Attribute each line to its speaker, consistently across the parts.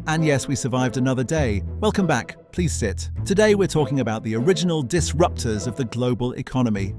Speaker 1: And yes, we survived another day. Welcome back. Please sit. Today we're talking about the original disruptors of the global economy.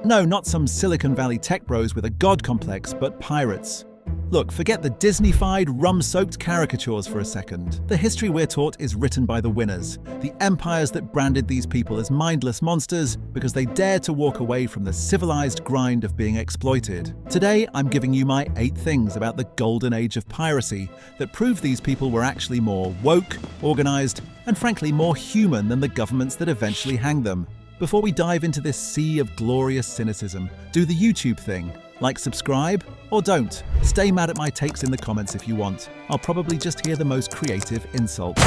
Speaker 1: No, not some Silicon Valley tech bros with a god complex, but pirates. Look, forget the Disney-fied, rum-soaked caricatures for a second. The history we're taught is written by the winners, the empires that branded these people as mindless monsters because they dared to walk away from the civilized grind of being exploited. Today, I'm giving you my 8 things about the golden age of piracy that prove these people were actually more woke, organized, and frankly more human than the governments that eventually hanged them. Before we dive into this sea of glorious cynicism, do the YouTube thing. Like, subscribe, or don't. Stay mad at my takes in the comments if you want. I'll probably just hear the most creative insults.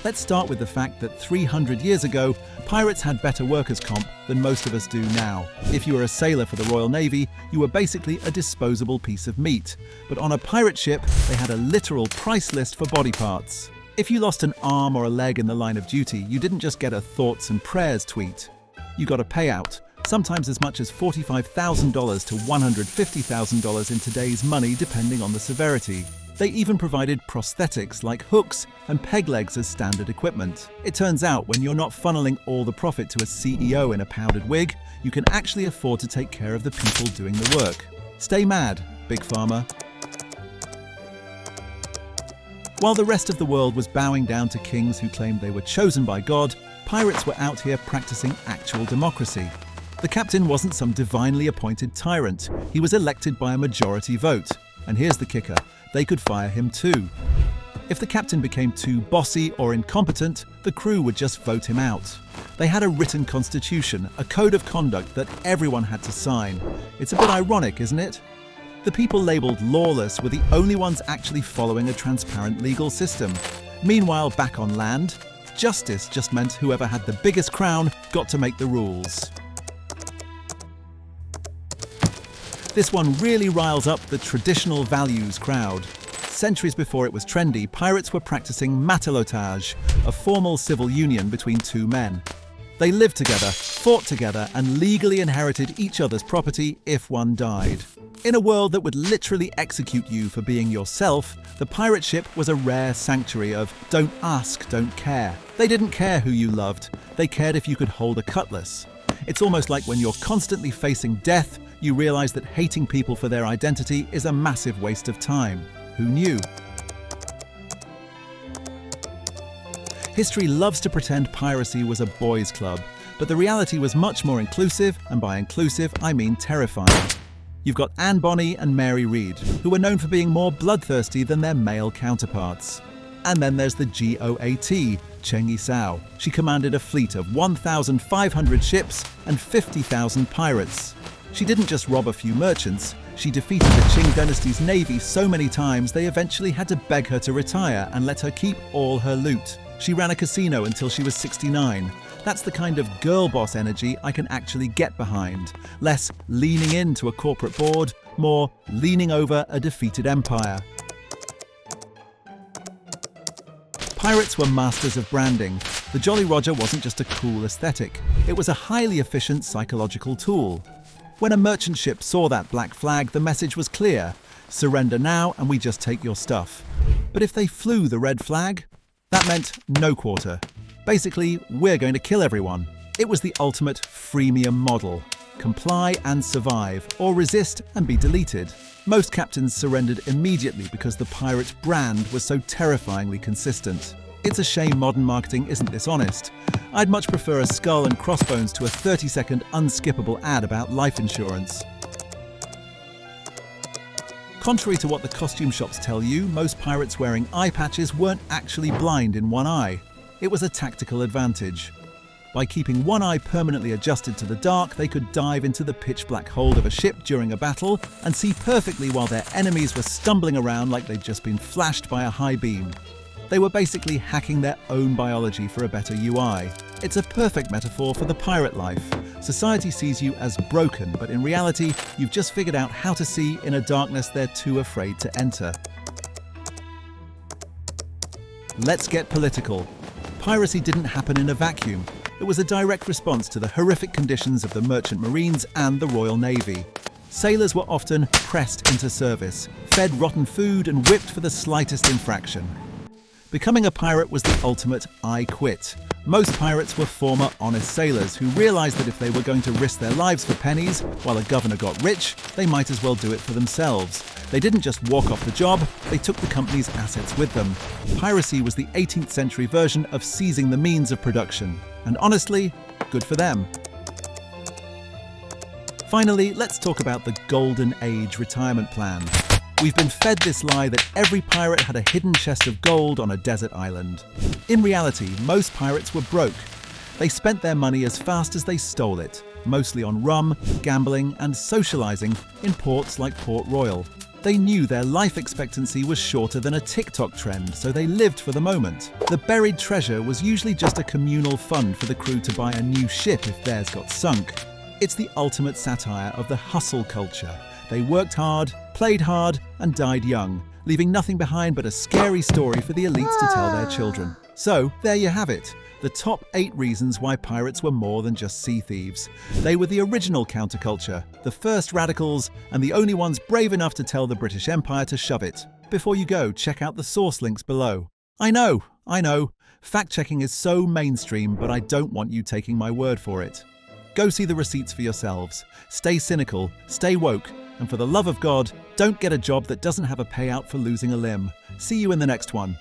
Speaker 1: Let's start with the fact that 300 years ago, pirates had better workers' comp than most of us do now. If you were a sailor for the Royal Navy, you were basically a disposable piece of meat. But on a pirate ship, they had a literal price list for body parts. If you lost an arm or a leg in the line of duty, you didn't just get a thoughts and prayers tweet. You got a payout. Sometimes as much as $45,000 to $150,000 in today's money, depending on the severity. They even provided prosthetics like hooks and peg legs as standard equipment. It turns out when you're not funneling all the profit to a CEO in a powdered wig, you can actually afford to take care of the people doing the work. Stay mad, Big Pharma. While the rest of the world was bowing down to kings who claimed they were chosen by God, pirates were out here practicing actual democracy. The captain wasn't some divinely appointed tyrant. He was elected by a majority vote. And here's the kicker, they could fire him too. If the captain became too bossy or incompetent, the crew would just vote him out. They had a written constitution, a code of conduct that everyone had to sign. It's a bit ironic, isn't it? The people labeled lawless were the only ones actually following a transparent legal system. Meanwhile, back on land, justice just meant whoever had the biggest crown got to make the rules. This one really riles up the traditional values crowd. Centuries before it was trendy, pirates were practicing Matelotage, a formal civil union between two men. They lived together, fought together, and legally inherited each other's property if one died. In a world that would literally execute you for being yourself, the pirate ship was a rare sanctuary of don't ask, don't care. They didn't care who you loved, they cared if you could hold a cutlass. It's almost like when you're constantly facing death, you realize that hating people for their identity is a massive waste of time. Who knew? History loves to pretend piracy was a boys' club, but the reality was much more inclusive, and by inclusive, I mean terrifying. You've got Anne Bonny and Mary Read, who were known for being more bloodthirsty than their male counterparts. And then there's the GOAT, Cheng Yisao. She commanded a fleet of 1,500 ships and 50,000 pirates. She didn't just rob a few merchants, she defeated the Qing dynasty's navy so many times they eventually had to beg her to retire and let her keep all her loot. She ran a casino until she was 69. That's the kind of girl boss energy I can actually get behind. Less leaning into a corporate board, more leaning over a defeated empire. Pirates were masters of branding. The Jolly Roger wasn't just a cool aesthetic, it was a highly efficient psychological tool. When a merchant ship saw that black flag, the message was clear: surrender now and we just take your stuff. But if they flew the red flag, that meant no quarter. Basically, we're going to kill everyone. It was the ultimate freemium model. Comply and survive, or resist and be deleted. Most captains surrendered immediately because the pirate brand was so terrifyingly consistent. It's a shame modern marketing isn't this honest. I'd much prefer a skull and crossbones to a 30-second unskippable ad about life insurance. Contrary to what the costume shops tell you, most pirates wearing eye patches weren't actually blind in one eye. It was a tactical advantage. By keeping one eye permanently adjusted to the dark, they could dive into the pitch-black hold of a ship during a battle and see perfectly while their enemies were stumbling around like they'd just been flashed by a high beam. They were basically hacking their own biology for a better UI. It's a perfect metaphor for the pirate life. Society sees you as broken, but in reality, you've just figured out how to see in a darkness they're too afraid to enter. Let's get political. Piracy didn't happen in a vacuum. It was a direct response to the horrific conditions of the merchant marines and the Royal Navy. Sailors were often pressed into service, fed rotten food and whipped for the slightest infraction. Becoming a pirate was the ultimate I quit. Most pirates were former honest sailors who realized that if they were going to risk their lives for pennies while a governor got rich, they might as well do it for themselves. They didn't just walk off the job, they took the company's assets with them. Piracy was the 18th century version of seizing the means of production. And honestly, good for them. Finally, let's talk about the Golden Age retirement plan. We've been fed this lie that every pirate had a hidden chest of gold on a desert island. In reality, most pirates were broke. They spent their money as fast as they stole it, mostly on rum, gambling, and socializing in ports like Port Royal. They knew their life expectancy was shorter than a TikTok trend, so they lived for the moment. The buried treasure was usually just a communal fund for the crew to buy a new ship if theirs got sunk. It's the ultimate satire of the hustle culture. They worked hard, played hard, and died young, leaving nothing behind but a scary story for the elites to tell their children. So, there you have it. The top 8 reasons why pirates were more than just sea thieves. They were the original counterculture, the first radicals, and the only ones brave enough to tell the British Empire to shove it. Before you go, check out the source links below. I know. Fact-checking is so mainstream, but I don't want you taking my word for it. Go see the receipts for yourselves. Stay cynical, stay woke, and for the love of God, don't get a job that doesn't have a payout for losing a limb. See you in the next one.